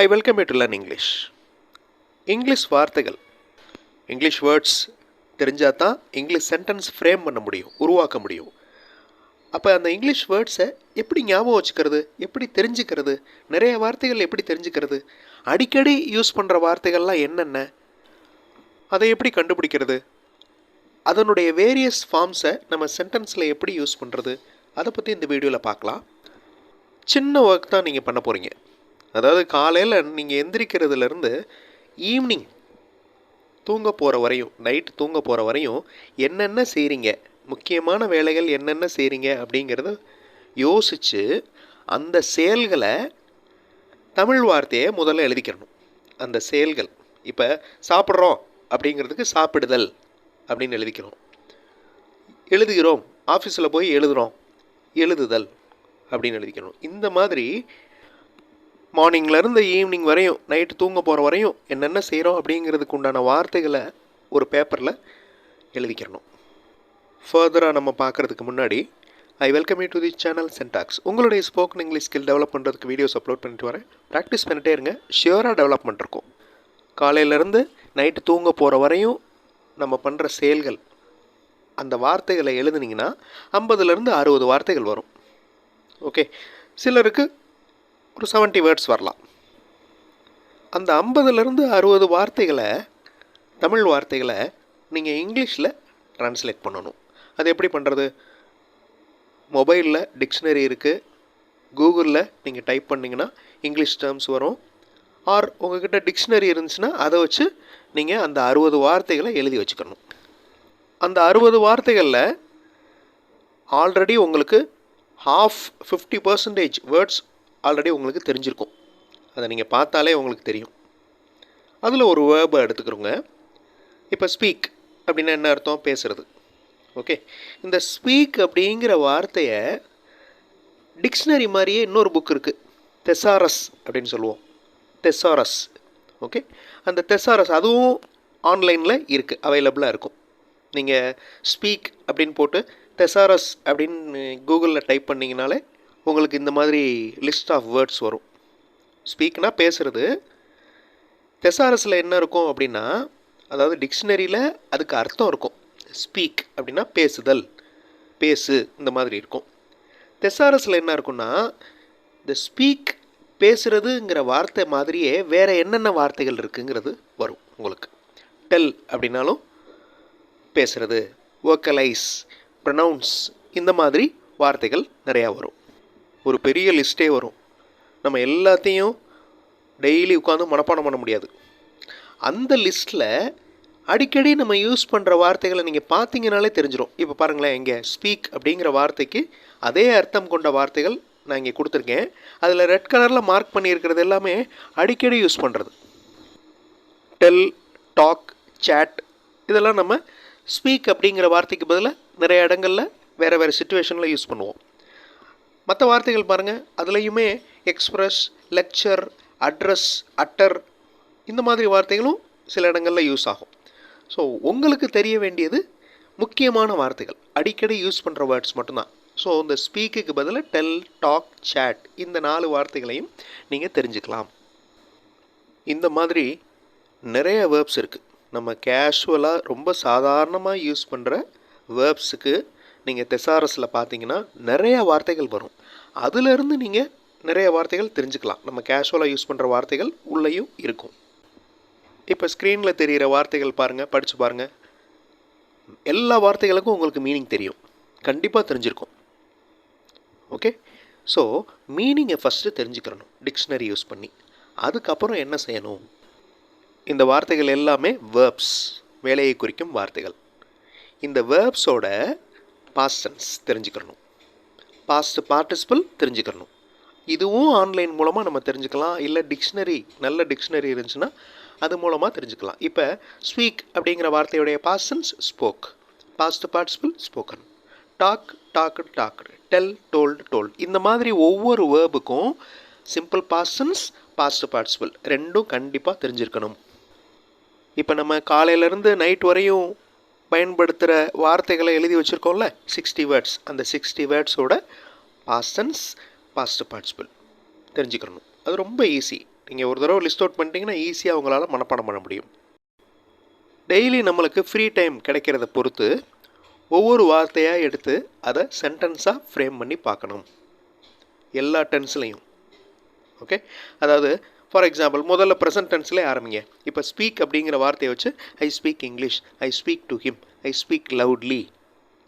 I welcome you to learn English. English வார்த்தைகள், English words தெரிஞ்சால் தான் இங்கிலீஷ் சென்டென்ஸ் ஃப்ரேம் பண்ண முடியும், உருவாக்க முடியும். அப்போ அந்த இங்கிலீஷ் வேர்ட்ஸை எப்படி ஞாபகம் வச்சுக்கிறது, எப்படி தெரிஞ்சுக்கிறது, நிறைய வார்த்தைகள் எப்படி தெரிஞ்சுக்கிறது, அடிக்கடி யூஸ் பண்ணுற வார்த்தைகள்லாம் என்னென்ன, அதை எப்படி கண்டுபிடிக்கிறது, அதனுடைய வேரியஸ் ஃபார்ம்ஸை நம்ம சென்டென்ஸில் எப்படி யூஸ் பண்ணுறது, அதை பற்றி இந்த வீடியோவில் பார்க்கலாம். சின்ன ஒர்க் தான் நீங்கள் பண்ண போகிறீங்க. அதாவது காலையில் நீங்கள் எந்திரிக்கிறதுலேருந்து ஈவினிங் தூங்க போகிற வரையும், நைட்டு தூங்க போகிற வரையும் என்னென்ன செய்கிறீங்க, முக்கியமான வேலைகள் என்னென்ன செய்கிறீங்க அப்படிங்கிறத யோசித்து அந்த செயல்களை தமிழ் வார்த்தையை முதல்ல எழுதிக்கிறணும். அந்த செயல்கள், இப்போ சாப்பிட்றோம் அப்படிங்கிறதுக்கு சாப்பிடுதல் அப்படின்னு எழுதிக்கிறோம். எழுதுகிறோம், ஆஃபீஸில் போய் எழுதுகிறோம், எழுதுதல் அப்படின்னு எழுதிக்கணும். இந்த மாதிரி மார்னிங்லேருந்து ஈவினிங் வரையும், நைட்டு தூங்க போகிற வரையும் என்னென்ன செய்கிறோம் அப்படிங்கிறதுக்கு உண்டான வார்த்தைகளை ஒரு பேப்பரில் எழுதிக்கிறணும். ஃபர்தராக நம்ம பார்க்குறதுக்கு முன்னாடி I welcome you to the channel சென்டாக்ஸ். உங்களுடைய ஸ்போக்கன் இங்கிலீஷ் ஸ்கில் டெவலப் பண்ணுறதுக்கு வீடியோஸ் அப்லோட் பண்ணிட்டு வரேன். ப்ராக்டிஸ் பண்ணிட்டே இருங்க, ஷியோராக டெவலப்மெண்ட் இருக்கும். காலையிலேருந்து நைட்டு தூங்க போகிற வரையும் நம்ம பண்ணுற செயல்கள், அந்த வார்த்தைகளை எழுதுனீங்கன்னா 50லேருந்து 60 வார்த்தைகள் வரும். ஓகே, சிலருக்கு ஒரு 70 வேர்ட்ஸ் வரலாம். அந்த 50லேருந்து 60 வார்த்தைகளை, தமிழ் வார்த்தைகளை நீங்கள் இங்கிலீஷில் ட்ரான்ஸ்லேட் பண்ணணும். அது எப்படி பண்ணுறது? மொபைலில் டிக்ஷனரி இருக்குது, கூகுளில் நீங்கள் டைப் பண்ணிங்கன்னா இங்கிலீஷ் டேர்ம்ஸ் வரும். ஆர் உங்கள்கிட்ட டிக்ஷனரி இருந்துச்சுன்னா அதை வச்சு நீங்கள் அந்த 60 வார்த்தைகளை எழுதி வச்சுக்கணும். அந்த 60 வார்த்தைகளில் ஆல்ரெடி உங்களுக்கு 50% வேர்ட்ஸ் ஆல்ரெடி உங்களுக்கு தெரிஞ்சிருக்கும். அதை நீங்கள் பார்த்தாலே உங்களுக்கு தெரியும். அதில் ஒரு வேர்பை எடுத்துக்கிறோங்க. இப்போ ஸ்பீக் அப்படின்னா என்ன அர்த்தம்? பேசுகிறது. ஓகே, இந்த ஸ்பீக் அப்படிங்கிற வார்த்தையை டிக்ஷனரி மாதிரியே இன்னொரு புக் இருக்குது, தெசாரஸ் அப்படின்னு சொல்லுவோம், தெசாரஸ். ஓகே, அந்த தெசாரஸ் அதுவும் ஆன்லைனில் இருக்குது, அவைலபிளாக இருக்கும். நீங்கள் ஸ்பீக் அப்படின்னு போட்டு தெசாரஸ் அப்படின்னு கூகுளில் டைப் பண்ணிங்கனாலே உங்களுக்கு இந்த மாதிரி லிஸ்ட் ஆஃப் வேர்ட்ஸ் வரும். ஸ்பீக்னா பேசுகிறது. தெசாரஸில் என்ன இருக்கும் அப்படின்னா, அதாவது டிக்ஷனரியில் அதுக்கு அர்த்தம் இருக்கும். ஸ்பீக் அப்படின்னா பேசுதல், பேசு, இந்த மாதிரி இருக்கும். தெசாரஸில் என்ன இருக்குன்னா, இந்த ஸ்பீக் பேசுகிறதுங்கிற வார்த்தை மாதிரியே வேறு என்னென்ன வார்த்தைகள் இருக்குங்கிறது வரும் உங்களுக்கு. டெல் அப்படின்னாலும் பேசுகிறது, வோக்கலைஸ், ப்ரொனவுன்ஸ், இந்த மாதிரி வார்த்தைகள் நிறையா வரும். ஒரு பெரிய லிஸ்ட்டே வரும். நம்ம எல்லாத்தையும் டெய்லி உட்காந்து மனப்பாடம் பண்ண முடியாது. அந்த லிஸ்ட்டில் அடிக்கடி நம்ம யூஸ் பண்ணுற வார்த்தைகளை நீங்கள் பார்த்தீங்கனாலே தெரிஞ்சிடும். இப்போ பாருங்களேன், இங்கே ஸ்பீக் அப்படிங்கிற வார்த்தைக்கு அதே அர்த்தம் கொண்ட வார்த்தைகள் நான் இங்கே கொடுத்துருக்கேன். அதில் ரெட் கலரில் மார்க் பண்ணியிருக்கிறது எல்லாமே அடிக்கடி யூஸ் பண்ணுறது. டெல், டாக், சேட், இதெல்லாம் நம்ம ஸ்பீக் அப்படிங்கிற வார்த்தைக்கு பதிலாக நிறைய இடங்களில் வேறு வேறு சிச்சுவேஷனில் யூஸ் பண்ணுவோம். மற்ற வார்த்தைகள் பாருங்கள், அதுலேயுமே எக்ஸ்ப்ரெஸ், லெக்சர், அட்ரஸ், அட்டர், இந்த மாதிரி வார்த்தைகளும் சில இடங்களில் யூஸ் ஆகும். ஸோ உங்களுக்கு தெரிய வேண்டியது முக்கியமான வார்த்தைகள், அடிக்கடி யூஸ் பண்ணுற வேர்ட்ஸ் மட்டும்தான். ஸோ இந்த ஸ்பீக்குக்கு பதிலாக டெல், டாக், சேட், இந்த 4 வார்த்தைகளையும் நீங்கள் தெரிஞ்சுக்கலாம். இந்த மாதிரி நிறைய வேர்ப்ஸ் இருக்குது. நம்ம கேஷுவலாக ரொம்ப சாதாரணமாக யூஸ் பண்ணுற வேர்ப்ஸுக்கு நீங்கள் தெசாரஸில் பார்த்தீங்கன்னா நிறைய வார்த்தைகள் வரும். அதிலிருந்து நீங்கள் நிறைய வார்த்தைகள் தெரிஞ்சுக்கலாம். நம்ம கேஷுவலாக யூஸ் பண்ணுற வார்த்தைகள் உள்ளேயும் இருக்கும். இப்போ ஸ்க்ரீனில் தெரிகிற வார்த்தைகள் பாருங்கள், படித்து பாருங்கள். எல்லா வார்த்தைகளுக்கும் உங்களுக்கு மீனிங் தெரியும், கண்டிப்பாக தெரிஞ்சிருக்கும். ஓகே, ஸோ மீனிங்கை ஃபஸ்ட்டு தெரிஞ்சுக்கிறணும் டிக்ஷனரி யூஸ் பண்ணி. அதுக்கப்புறம் என்ன செய்யணும்? இந்த வார்த்தைகள் எல்லாமே வேர்ப்ஸ், வேலையை குறிக்கும் வார்த்தைகள். இந்த வேர்ப்ஸோட பாஸ்ட் டென்ஸ் தெரிஞ்சுக்கிறணும், பாஸ்ட் பார்ட்டிசிபிள் தெரிஞ்சுக்கிறணும். இதுவும் ஆன்லைன் மூலமாக நம்ம தெரிஞ்சுக்கலாம். இல்லை டிக்ஷனரி, நல்ல டிக்ஷனரி இருந்துச்சுன்னா அது மூலமாக தெரிஞ்சுக்கலாம். இப்போ ஸ்பீக் அப்படிங்கிற வார்த்தையுடைய past tense spoke, past participle spoken, talk, talked, talked, tell, told, told. இந்த மாதிரி ஒவ்வொரு வேர்புக்கும் simple past tense, past participle ரெண்டும் கண்டிப்பாக தெரிஞ்சிருக்கணும். இப்போ நம்ம காலையிலேருந்து நைட் வரையும் பயன்படுத்துகிற வார்த்தைகளை எழுதி வச்சுருக்கோம்ல, 60 வேர்ட்ஸ். அந்த 60 வேர்ட்ஸோட பாஸ்ட் டென்ஸ், பாஸ்ட் பார்ட்டிசிபிள் தெரிஞ்சுக்கணும். அது ரொம்ப ஈஸி. நீங்கள் ஒரு தடவை லிஸ்ட் அவுட் பண்ணிட்டீங்கன்னா ஈஸியாக உங்களால் மனப்பாடம் பண்ண முடியும். டெய்லி நம்மளுக்கு ஃப்ரீ டைம் கிடைக்கிறத பொறுத்து ஒவ்வொரு வார்த்தையாக எடுத்து அதை சென்டென்ஸாக ஃப்ரேம் பண்ணி பார்க்கணும், எல்லா டென்ஸ்லையும். ஓகே, அதாவது ஃபார் எக்ஸாம்பிள் முதல்ல ப்ரெசன்ட் டென்ஸ்லேயே ஆரம்பிங்க. இப்போ ஸ்பீக் அப்படிங்கிற வார்த்தையை வச்சு I speak English, I speak to him, I speak loudly,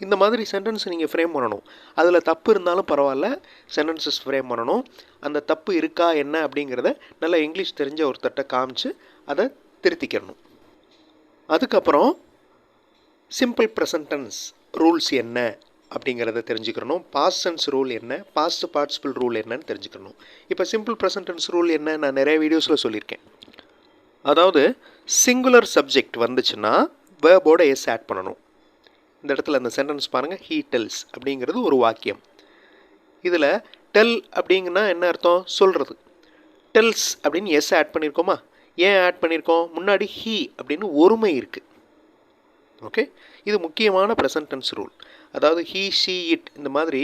இந்த மாதிரி சென்டென்ஸ் நீங்கள் ஃப்ரேம் பண்ணணும். அதில் தப்பு இருந்தாலும் பரவாயில்ல, சென்டென்சஸ் ஃப்ரேம் பண்ணணும். அந்த தப்பு இருக்கா என்ன அப்படிங்கிறத நல்லா இங்கிலீஷ் தெரிஞ்ச ஒருத்தட்ட காமிச்சு அதை திருத்திக்கணும். அதுக்கப்புறம் சிம்பிள் ப்ரெசன்ட் டென்ஸ் ரூல்ஸ் என்ன அப்படிங்கிறத தெரிஞ்சுக்கணும். பாஸ்ட் டென்ஸ் ரூல் என்ன, பாஸ்ட் பார்ட்டிசிபிள் ரூல் என்னன்னு தெரிஞ்சுக்கணும். இப்போ சிம்பிள் ப்ரெசன்ட் டென்ஸ் ரூல் என்ன நான் நிறைய வீடியோஸில் சொல்லியிருக்கேன். அதாவது சிங்குலர் சப்ஜெக்ட் வந்துச்சுன்னா வேர்போட எஸ் ஆட் பண்ணணும். இந்த இடத்துல அந்த சென்டென்ஸ் பாருங்கள், ஹீ டெல்ஸ் அப்படிங்கிறது ஒரு வாக்கியம். இதில் டெல் அப்படிங்கன்னா என்ன அர்த்தம்? சொல்கிறது. டெல்ஸ் அப்படின்னு எஸ் ஆட் பண்ணியிருக்கோமா? ஏன் ஆட் பண்ணியிருக்கோம்? முன்னாடி ஹீ அப்படின்னு ஒருமை இருக்குது. ஓகே, இது முக்கியமான ப்ரெசன்ட் டென்ஸ் ரூல். அதாவது ஹீ, ஷீ, இட் இந்த மாதிரி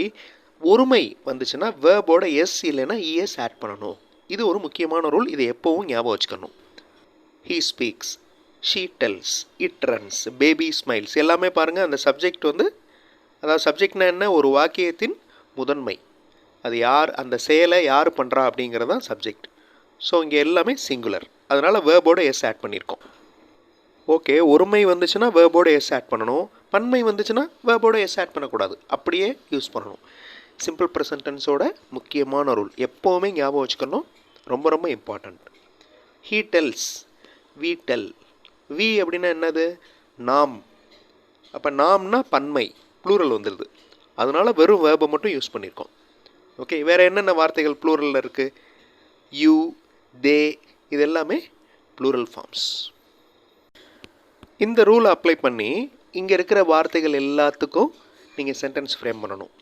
ஒருமை வந்துச்சுன்னா வேர்போட எஸ் இல்லைன்னா இஎஸ் ஆட் பண்ணணும். இது ஒரு முக்கியமான ரூல். இதை எப்போவும் ஞாபகம் வச்சுக்கணும். He speaks, she tells, it runs, baby smiles எல்லாமே பாருங்கள் அந்த சப்ஜெக்ட் வந்து, அதாவது சப்ஜெக்ட்னா என்ன? ஒரு வாக்கியத்தின் முதன்மை. அது யார், அந்த செயலை யார் பண்ணுறா அப்படிங்கிறது தான் சப்ஜெக்ட். ஸோ இங்கே எல்லாமே சிங்குலர், அதனால் வேர்போட எஸ் ஆட் பண்ணியிருக்கோம். ஓகே, ஒருமை வந்துச்சுன்னா வேர்போட எஸ் ஆட் பண்ணணும், பன்மை வந்துச்சுன்னா வேர்போட எஸ் ஆட் பண்ணக்கூடாது, அப்படியே யூஸ் பண்ணணும். சிம்பிள் ப்ரெசன்ட் டென்ஸோட முக்கியமான ரூல் எப்போவுமே ஞாபகம் வச்சுக்கணும், ரொம்ப ரொம்ப important. He tells, we tell. We அப்படின்னா என்னது? நாம். அப்போ நாம்னா பன்மை, ப்ளூரல் வந்துடுது, அதனால் வெறும் வேர்பை மட்டும் யூஸ் பண்ணியிருக்கோம். ஓகே, வேறு என்னென்ன வார்த்தைகள் ப்ளூரலில் இருக்குது? யூ, தே, இது எல்லாமே ப்ளூரல் ஃபார்ம்ஸ். இந்த ரூலை அப்ளை பண்ணி இங்கே இருக்கிற வார்த்தைகள் எல்லாத்துக்கும் நீங்கள் சென்டென்ஸ் ஃப்ரேம் பண்ணணும்.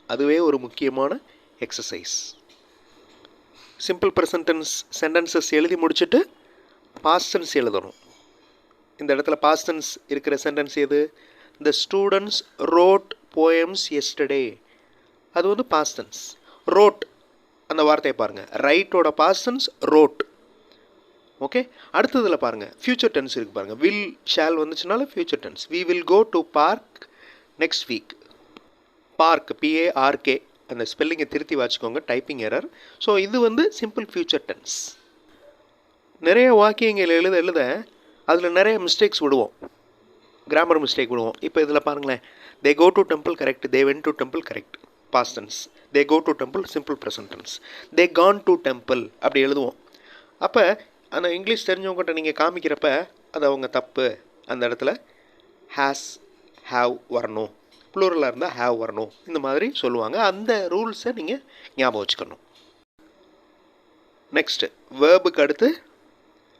அதுவே ஒரு முக்கியமான exercise. Simple present tense sentences எழுதி முடிச்சுட்டு பாஸ்ட் டென்ஸ் எழுதணும். இந்த இடத்துல பாஸ்ட் டென்ஸ் இருக்கிற சென்டென்ஸ் எது? The students wrote poems yesterday, அது வந்து பாஸ்ட் டென்ஸ். ரோட் அந்த வார்த்தையை பாருங்கள், ரைட்டோட பாஸ்ட் டென்ஸ் ரோட். ஓகே, அடுத்ததில் பாருங்கள் ஃப்யூச்சர் டென்ஸ் இருக்குது பாருங்கள். வில், ஷால் வந்துச்சுனால future tense. We will go to park next week. Park, PARK, அந்த ஸ்பெல்லிங்கை திருத்தி வச்சுக்கோங்க, டைப்பிங் எரர். ஸோ இது வந்து சிம்பிள் ஃப்யூச்சர் டென்ஸ். நிறைய வாக்கியங்கள் எழுத அதில் நிறைய மிஸ்டேக்ஸ் விடுவோம், கிராமர் மிஸ்டேக் விடுவோம். இப்போ இதில் பாருங்களேன், they go to temple correct, they went to temple correct, past tense. They go to temple simple present tense. They gone to temple அப்படி எழுதுவோம். அப்போ அந்த இங்கிலீஷ் தெரிஞ்சவங்ககிட்ட நீங்கள் காமிக்கிறப்ப அது அவங்க தப்பு, அந்த இடத்துல ஹேஸ், ஹாவ் வரணும், ப்ளூரலாக இருந்தால் ஹேவ் வரணும், இந்த மாதிரி சொல்லுவாங்க. அந்த ரூல்ஸை நீங்கள் ஞாபகம் வச்சுக்கணும். நெக்ஸ்ட்டு வேர்புக்கு அடுத்து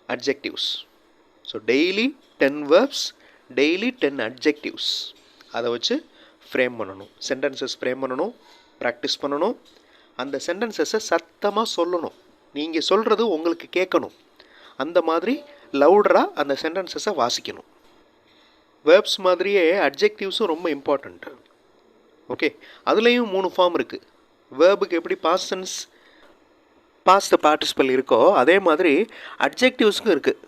adjectives. So daily 10 verbs, daily 10 adjectives, அதை வச்சு ஃப்ரேம் பண்ணணும், சென்டென்சஸ் ஃப்ரேம் பண்ணணும், ப்ராக்டிஸ் பண்ணணும். அந்த சென்டென்சஸை சத்தமாக சொல்லணும், நீங்கள் சொல்கிறது உங்களுக்கு கேட்கணும். அந்த மாதிரி லவுடராக அந்த சென்டென்சஸை வாசிக்கணும். வேர்ப்ஸ் மாதிரியே அட்ஜெக்டிவ்ஸும் ரொம்ப இம்பார்ட்டண்ட். ஓகே, அதுலேயும் 3 ஃபார்ம் இருக்குது. வேர்புக்கு எப்படி பாஸ்ட் டென்ஸ், பாஸ்ட் பார்ட்டிசிபிள் இருக்கோ அதே மாதிரி அட்ஜெக்டிவ்ஸுக்கும் இருக்குது.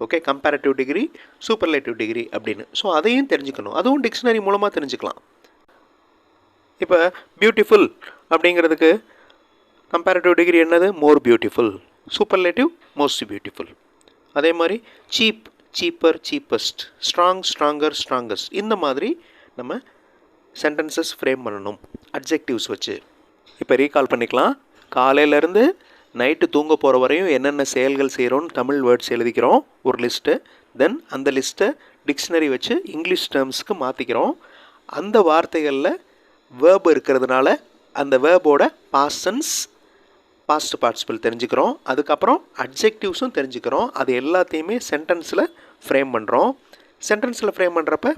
Okay, comparative degree, superlative degree அப்படின்னு. ஸோ அதையும் தெரிஞ்சுக்கணும், அதுவும் டிக்ஷனரி மூலமாக தெரிஞ்சுக்கலாம். இப்போ பியூட்டிஃபுல் அப்படிங்கிறதுக்கு கம்பேரட்டிவ் டிகிரி என்னது? More beautiful. Superlative most beautiful. அதே மாதிரி cheap, cheaper, cheapest. Strong, stronger, strongest. இந்த மாதிரி நம்ம சென்டென்சஸ் ஃப்ரேம் பண்ணணும் அட்ஜெக்டிவ்ஸ் வச்சு. இப்போ ரீகால் பண்ணிக்கலாம். காலையிலேருந்து நைட்டு தூங்க போகிற வரையும் என்னென்ன செயல்கள் செய்கிறோன்னு தமிழ் வேர்ட்ஸ் எழுதிக்கிறோம் ஒரு லிஸ்ட்டு. தென் அந்த லிஸ்ட்டை டிக்ஷனரி வச்சு இங்கிலீஷ் டேர்ம்ஸ்க்கு மாற்றிக்கிறோம். அந்த வார்த்தைகளில் வேர்பு இருக்கிறதுனால அந்த வேர்போட பாஸ்ட் டென்ஸ், பாஸ்ட் பார்ட்டிசிபிள் தெரிஞ்சுக்கிறோம். அதுக்கப்புறம் அட்ஜெக்டிவ்ஸும் தெரிஞ்சுக்கிறோம். அது எல்லாத்தையுமே சென்டென்ஸில் ஃப்ரேம் பண்ணுறோம். சென்டென்ஸில் ஃப்ரேம் பண்ணுறப்ப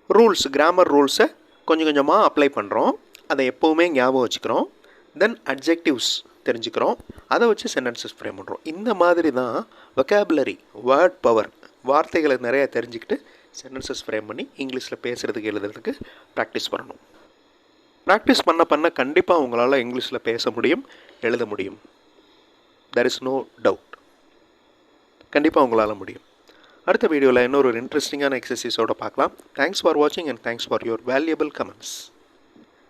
ரூல்ஸ், கிராமர் ரூல்ஸை கொஞ்சம் கொஞ்சமாக அப்ளை பண்ணுறோம். அதை எப்போவுமே ஞாபகம் வச்சுக்கிறோம். தென் அட்ஜெக்டிவ்ஸ் தெரிஞ்சுக்கிறோம், அதை வச்சு சென்டென்சஸ் ஃப்ரேம் பண்ணுறோம். இந்த மாதிரி தான் வொக்காபுலரி, வேர்ட் பவர், வார்த்தைகளை நிறையா தெரிஞ்சுக்கிட்டு சென்டென்சஸ் ஃப்ரேம் பண்ணி இங்கிலீஷில் பேசுகிறதுக்கு எழுதுறதுக்கு ப்ராக்டிஸ் பண்ணணும். ப்ராக்டிஸ் பண்ண கண்டிப்பாக உங்களால் இங்கிலீஷில் பேச முடியும், எழுத முடியும். there is no doubt. கண்டிப்பாக உங்களால் முடியும். அடுத்த வீடியோவில் இன்னொரு இன்ட்ரெஸ்டிங்கான எக்ஸசைஸோடு பார்க்கலாம். தேங்க்ஸ் ஃபார் வாட்சிங் and thanks for your valuable comments.